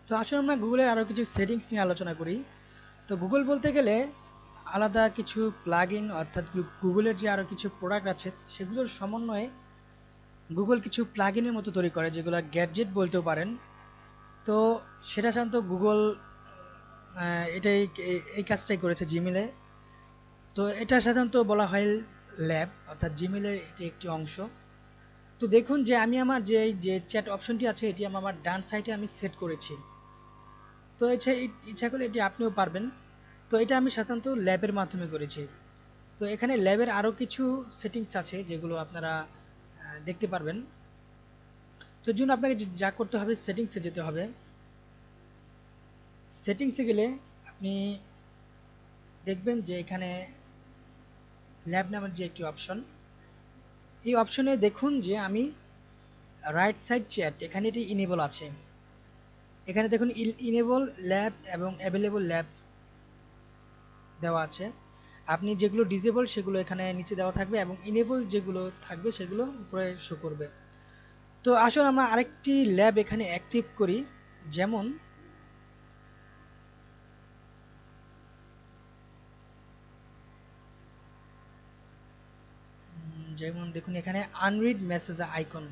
তো আসলে আমরা গুগলের আরও কিছু সেটিংস নিয়ে আলোচনা করি। তো গুগল বলতে গেলে আলাদা কিছু প্লাগ ইন, অর্থাৎ গুগলের যে আরও কিছু প্রোডাক্ট আছে সেগুলোর সমন্বয়ে গুগল কিছু প্লাগ ইনের মতো তৈরি করে, যেগুলো গ্যাডজেট বলতেও পারেন। তো সেটা সাধারণত গুগল এটাই এই কাজটাই করেছে জিমেলে। তো এটা সাধারণত বলা হয় ল্যাব, অর্থাৎ জিমেলের এটি একটি অংশ। তো দেখুন যে আমি আমার যে এই যে চ্যাট অপশনটি আছে এটি আমার ডান সাইডে আমি সেট করেছি। তো ইচ্ছা করলে এটি আপনিও পারবেন। তো এটা আমি সাধারণত ল্যাবের মাধ্যমে করেছি। তো এখানে ল্যাবের আরও কিছু সেটিংস আছে যেগুলো আপনারা দেখতে পারবেন। তো এর জন্য আপনাকে যা করতে হবে, সেটিংসে যেতে হবে। সেটিংসে গেলে আপনি দেখবেন যে এখানে ল্যাব নামের যে একটি অপশন, এই অপশনে দেখুন যে আমি রাইট সাইড চ্যাট এখানে এটি ইনেবল আছে। এখানে দেখুন ইনেবল ল্যাব এবং অ্যাভেলেবল ল্যাব দেওয়া আছে। আপনি যেগুলো ডিসেবল সেগুলো এখানে নিচে দেওয়া থাকবে এবং ইনেবল যেগুলো থাকবে সেগুলো উপরে শো করবে। তো আসলে আমরা আরেকটি ল্যাব এখানে অ্যাক্টিভ করি। যেমন যেমন দেখুন এখানে আনরিড মেসেজ আইকন।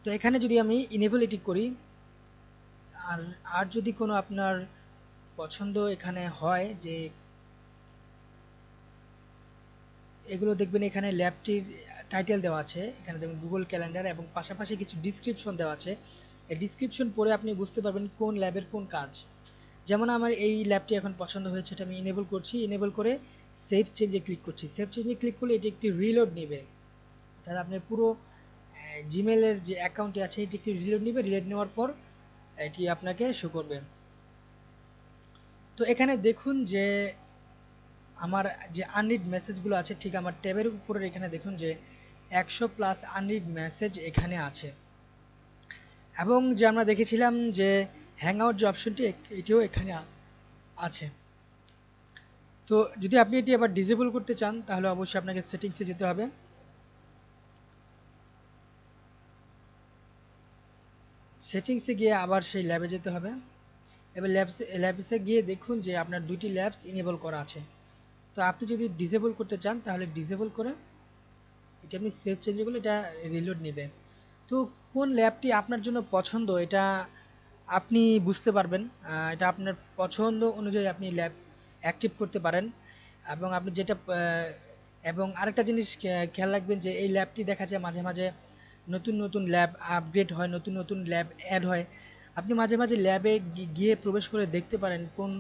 তো এখানে যদি আমি ইনেবলিটি করি, আর আর যদি কোনো আপনার পছন্দ এখানে হয় যে এগুলো দেখবেন এখানে ল্যাবটির টাইটেল দেওয়া আছে, এখানে দেখবেন গুগল ক্যালেন্ডার এবং পাশাপাশি কিছু ডিসক্রিপশন দেওয়া আছে। এই ডিসক্রিপশন পড়ে আপনি বুঝতে পারবেন কোন ল্যাবের কোন কাজ। যেমন আমার এই ল্যাবটি এখন পছন্দ হয়েছে, এটা আমি ইনেবল করছি। ইনেবল করে সেভ চেঞ্জে ক্লিক করছি। সেভ চেঞ্জে ক্লিক করলে এটি একটি রিলোড নেবে, তাহলে আপনার পুরো জিমেলের যে অ্যাকাউন্টটি আছে এটি একটি রিলোড নেবে। রিলোড নেওয়ার পর এটি আপনাকে শো করবে। তো এখানে দেখুন যে আমার যে আনরিড মেসেজগুলো আছে ঠিক আমার ট্যাবের উপরে এখানে দেখুন যে 100+ আনরিড মেসেজ এখানে আছে। এবং যে আমরা দেখেছিলাম যে হ্যাংআউট যে অপশনটি এটিও এখানে আছে। তো যদি আপনি এটি আবার ডিসেবল করতে চান তাহলে অবশ্যই আপনাকে সেটিংসে যেতে হবে। সেটিংসে গিয়ে আবার সেই ল্যাবে যেতে হবে। এবার ল্যাবসে গিয়ে দেখুন যে আপনার দুটি ল্যাবস ইনেবল করা আছে। তো আপনি যদি ডিসেবল করতে চান তাহলে ডিসেবল করে এটা আপনি সেভ চেঞ্জ করলে এটা রিলোড নেবে। তো কোন ল্যাবটি আপনার জন্য পছন্দ এটা আপনি বুঝতে পারবেন। এটা আপনার পছন্দ অনুযায়ী আপনি ল্যাব অ্যাক্টিভ করতে পারেন। এবং আপনি যেটা এবং আরেকটা জিনিস খেয়াল রাখবেন যে এই ল্যাবটি দেখা যায় মাঝে মাঝে নতুন নতুন ল্যাব আপগ্রেড হয়, নতুন নতুন ল্যাব অ্যাড হয়। আপনি মাঝে মাঝে ল্যাবে গিয়ে প্রবেশ করে দেখতে পারেন কোন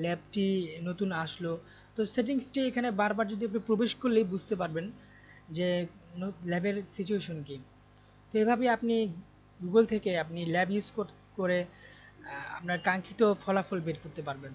ল্যাবটি নতুন আসলো। তো সেটিংসটি এখানে বারবার যদি আপনি প্রবেশ করলেই বুঝতে পারবেন যে ল্যাবের সিচুয়েশন কী। তো এভাবেই আপনি গুগল থেকে আপনি ল্যাব ইউজ করে আপনার কাঙ্ক্ষিত ফলাফল বের করতে পারবেন।